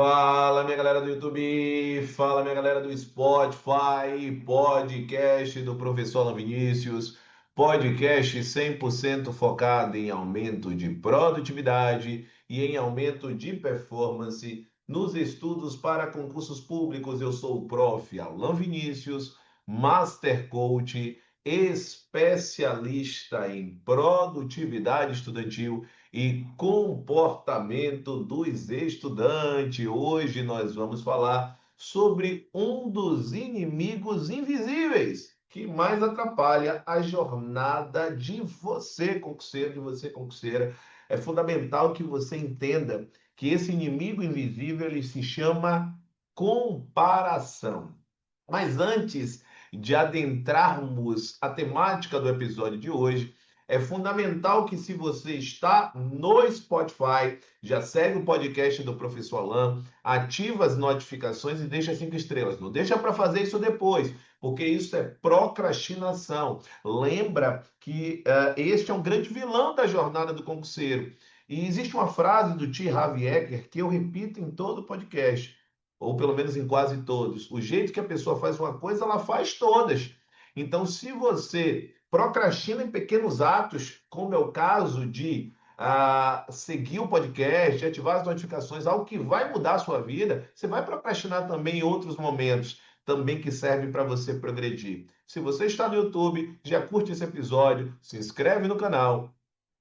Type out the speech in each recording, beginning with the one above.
Fala, minha galera do YouTube, fala, minha galera do Spotify, podcast do professor Alan Vinícius, podcast 100% focado em aumento de produtividade e em aumento de performance nos estudos para concursos públicos. Eu sou o prof. Alan Vinícius, Master Coach, especialista em produtividade estudantil e comportamento dos estudantes. Hoje nós vamos falar sobre um dos inimigos invisíveis que mais atrapalha a jornada de você, concurseiro, de você, concurseira. É fundamental que você entenda que esse inimigo invisível ele se chama comparação. Mas antes de adentrarmos a temática do episódio de hoje, é fundamental que, se você está no Spotify, já segue o podcast do Professor Alan, ativa as notificações e deixa 5 estrelas. Não deixa para fazer isso depois, porque isso é procrastinação. Lembra que este é um grande vilão da jornada do concurseiro. E existe uma frase do T. Harv Eker que eu repito em todo o podcast, ou pelo menos em quase todos. O jeito que a pessoa faz uma coisa, ela faz todas. Então, se você procrastina em pequenos atos, como é o caso de seguir o podcast, ativar as notificações, algo que vai mudar a sua vida, você vai procrastinar também em outros momentos, também que servem para você progredir. Se você está no YouTube, já curte esse episódio, se inscreve no canal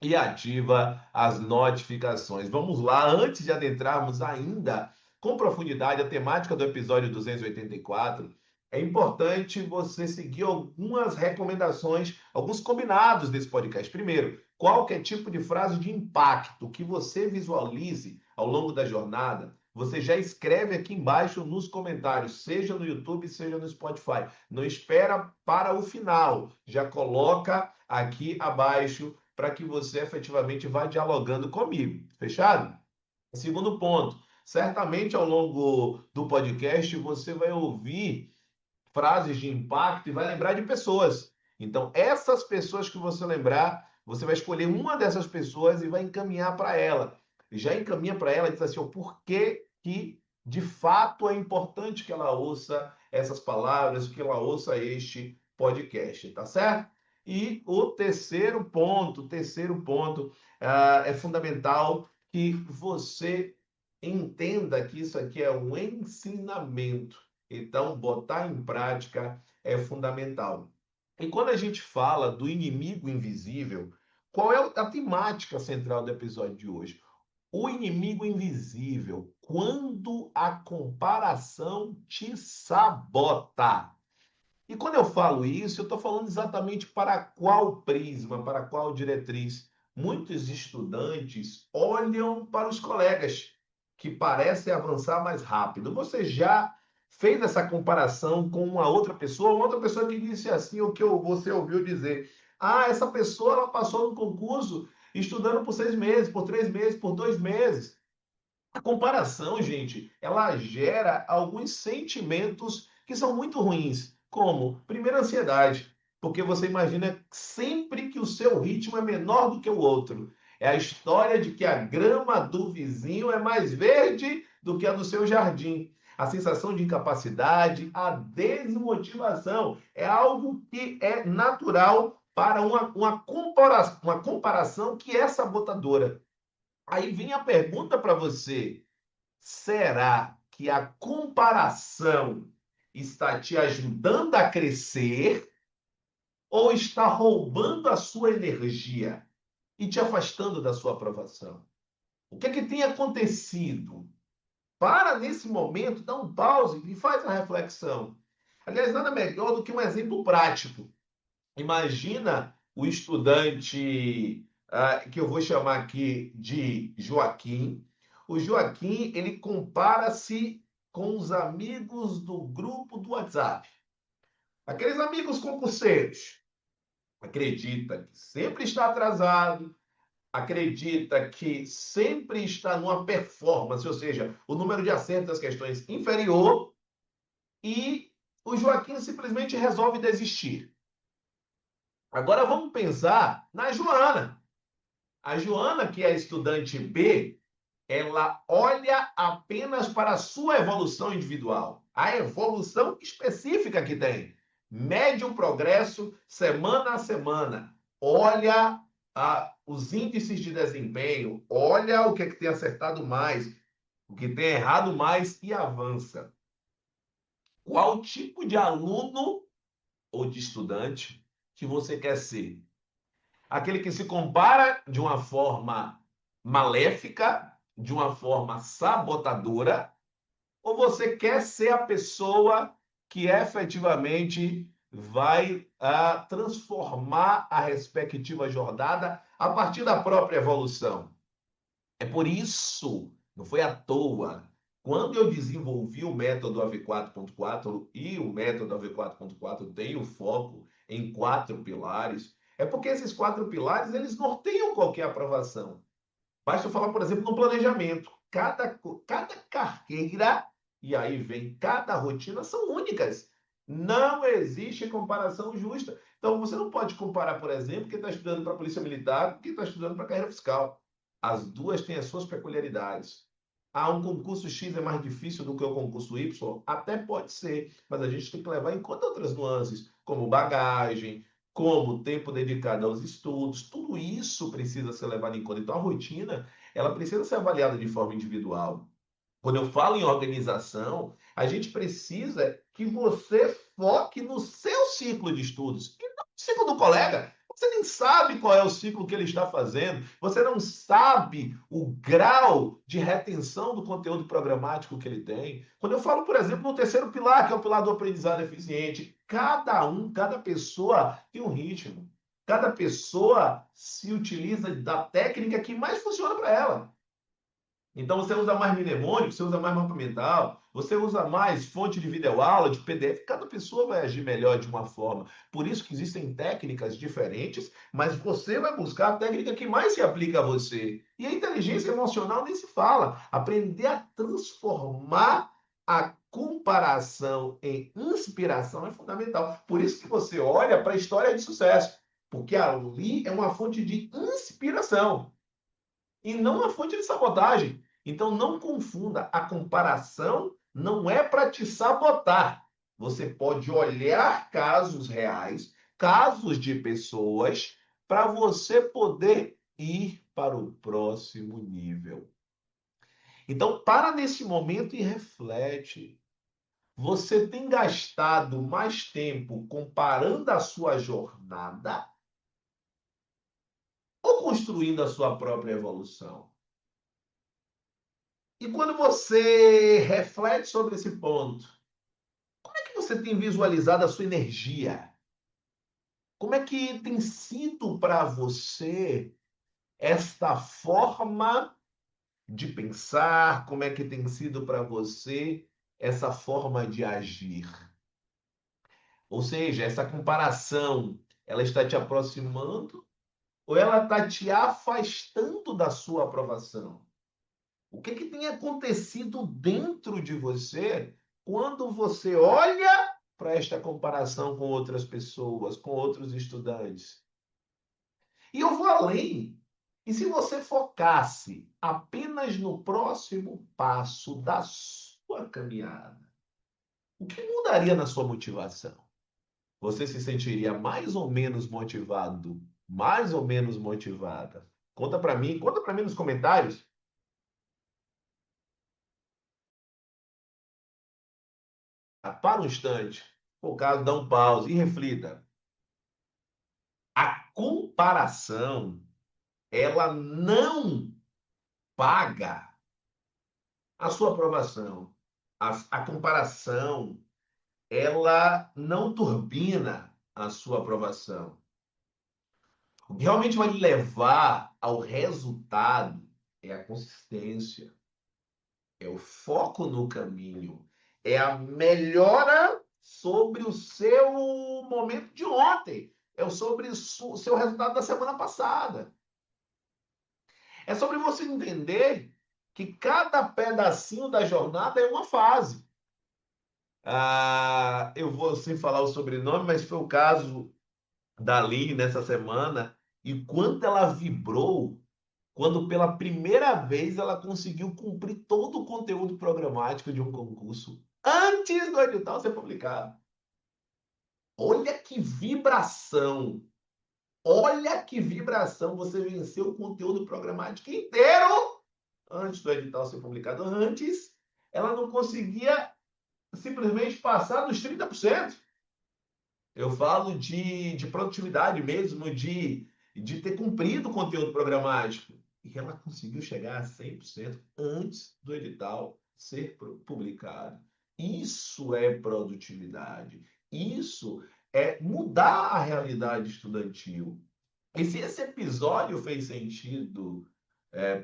e ativa as notificações. Vamos lá, antes de adentrarmos ainda com profundidade a temática do episódio 284, é importante você seguir algumas recomendações, alguns combinados desse podcast. Primeiro, qualquer tipo de frase de impacto que você visualize ao longo da jornada, você já escreve aqui embaixo nos comentários, seja no YouTube, seja no Spotify. Não espera para o final, já coloca aqui abaixo para que você efetivamente vá dialogando comigo. Fechado? Segundo ponto, certamente ao longo do podcast você vai ouvir frases de impacto e vai lembrar de pessoas. Então, essas pessoas que você lembrar, você vai escolher uma dessas pessoas e vai encaminhar para ela. E já encaminha para ela e diz assim, o porquê que de fato é importante que ela ouça essas palavras, que ela ouça este podcast, tá certo? E o terceiro ponto, é fundamental que você entenda que isso aqui é um ensinamento. Então, botar em prática é fundamental. E quando a gente fala do inimigo invisível, qual é a temática central do episódio de hoje? O inimigo invisível, quando a comparação te sabota. E quando eu falo isso, eu estou falando exatamente para qual prisma, para qual diretriz. Muitos estudantes olham para os colegas que parecem avançar mais rápido. Você já fez essa comparação com uma outra pessoa que disse assim o que você ouviu dizer. Ah, essa pessoa ela passou no concurso estudando por 6 meses, por 3 meses, por 2 meses. A comparação, gente, ela gera alguns sentimentos que são muito ruins, como, primeiro, ansiedade, porque você imagina sempre que o seu ritmo é menor do que o outro. É a história de que a grama do vizinho é mais verde do que a do seu jardim. A sensação de incapacidade, a desmotivação, é algo que é natural para uma comparação que é sabotadora. Aí vem a pergunta para você: será que a comparação está te ajudando a crescer ou está roubando a sua energia e te afastando da sua aprovação? O que é que tem acontecido? Para nesse momento, dá um pause e faz a reflexão. Aliás, nada melhor do que um exemplo prático. Imagina o estudante que eu vou chamar aqui de Joaquim. O Joaquim, ele compara-se com os amigos do grupo do WhatsApp. Aqueles amigos concurseiros. Acredita que sempre está atrasado, acredita que sempre está numa performance, ou seja, o número de acertos das questões inferior, e o Joaquim simplesmente resolve desistir. Agora vamos pensar na Joana. A Joana, que é a estudante B, ela olha apenas para a sua evolução individual, a evolução específica que tem. Mede o progresso semana a semana. Olha os índices de desempenho, olha o que, é que tem acertado mais, o que tem errado mais e avança. Qual tipo de aluno ou de estudante que você quer ser? Aquele que se compara de uma forma maléfica, de uma forma sabotadora, ou você quer ser a pessoa que efetivamente vai transformar a respectiva jornada a partir da própria evolução? É por isso, não foi à toa, quando eu desenvolvi o método AV4.4 e o método AV4.4 tem o foco em 4 pilares, é porque esses 4 pilares eles norteiam qualquer aprovação. Basta eu falar, por exemplo, no planejamento. Cada carreira, e aí vem cada rotina, são únicas. Não existe comparação justa. Então, você não pode comparar, por exemplo, quem está estudando para a Polícia Militar com quem está estudando para a carreira fiscal. As duas têm as suas peculiaridades. Um concurso X é mais difícil do que o concurso Y? Até pode ser, mas a gente tem que levar em conta outras nuances, como bagagem, como tempo dedicado aos estudos, tudo isso precisa ser levado em conta. Então, a rotina, ela precisa ser avaliada de forma individual. Quando eu falo em organização, a gente precisa que você foque no seu ciclo de estudos e não no ciclo do colega. Você nem sabe qual é o ciclo que ele está fazendo, você não sabe o grau de retenção do conteúdo programático que ele tem. Quando eu falo, por exemplo, no terceiro pilar, que é o pilar do aprendizado eficiente, cada pessoa tem um ritmo. Cada pessoa se utiliza da técnica que mais funciona para ela. Então você usa mais mnemônico, você usa mais mapa mental, você usa mais fonte de videoaula, de PDF. Cada pessoa vai agir melhor de uma forma. Por isso que existem técnicas diferentes, mas você vai buscar a técnica que mais se aplica a você. E a inteligência emocional nem se fala. Aprender a transformar a comparação em inspiração é fundamental. Por isso que você olha para a história de sucesso, porque ali é uma fonte de inspiração e não uma fonte de sabotagem. Então não confunda, a comparação não é para te sabotar. Você pode olhar casos reais, casos de pessoas, para você poder ir para o próximo nível. Então, para nesse momento e reflete. Você tem gastado mais tempo comparando a sua jornada ou construindo a sua própria evolução? E quando você reflete sobre esse ponto, como é que você tem visualizado a sua energia? Como é que tem sido para você esta forma de pensar? Como é que tem sido para você essa forma de agir? Ou seja, essa comparação, ela está te aproximando ou ela está te afastando da sua aprovação? O que que tem acontecido dentro de você quando você olha para esta comparação com outras pessoas, com outros estudantes? E eu vou além. E se você focasse apenas no próximo passo da sua caminhada, o que mudaria na sua motivação? Você se sentiria mais ou menos motivado, mais ou menos motivada? Conta para mim nos comentários. Para um instante, por caso, dá um pause e reflita. A comparação, ela não paga a sua aprovação. A comparação, ela não turbina a sua aprovação. O que realmente vai lhe levar ao resultado é a consistência, é o foco no caminho, é a melhora sobre o seu momento de ontem, é sobre o seu resultado da semana passada. É sobre você entender que cada pedacinho da jornada é uma fase. Eu vou sem falar o sobrenome, mas foi o caso da Aline nessa semana, e quanto ela vibrou quando pela primeira vez ela conseguiu cumprir todo o conteúdo programático de um concurso antes do edital ser publicado. Olha que vibração! Olha que vibração! Você venceu o conteúdo programático inteiro antes do edital ser publicado. Antes, ela não conseguia simplesmente passar dos 30%. Eu falo de produtividade mesmo, de ter cumprido o conteúdo programático. E ela conseguiu chegar a 100% antes do edital ser publicado. Isso é produtividade. Isso é mudar a realidade estudantil. E se esse episódio fez sentido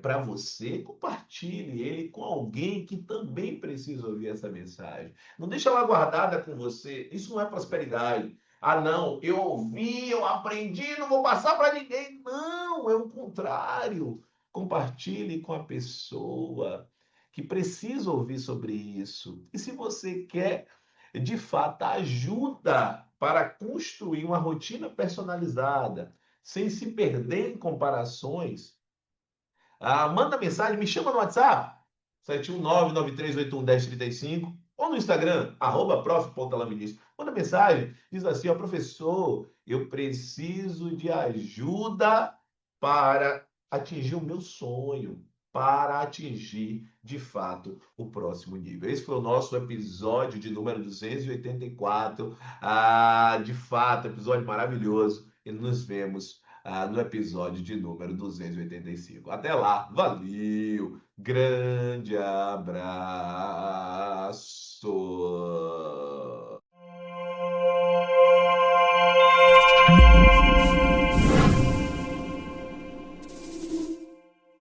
para você, compartilhe ele com alguém que também precisa ouvir essa mensagem. Não deixa ela guardada com você. Isso não é prosperidade. Ah, não, eu ouvi, eu aprendi, não vou passar para ninguém. Não, é o contrário. Compartilhe com a pessoa que precisa ouvir sobre isso. E se você quer, de fato, ajuda para construir uma rotina personalizada, sem se perder em comparações, manda mensagem, me chama no WhatsApp, 71993811035, ou no Instagram, @prof.alaministro. Manda mensagem, diz assim, ó, professor, eu preciso de ajuda para atingir o meu sonho, para atingir, de fato, o próximo nível. Esse foi o nosso episódio de número 284. De fato, episódio maravilhoso. E nos vemos no episódio de número 285. Até lá, valeu, grande abraço.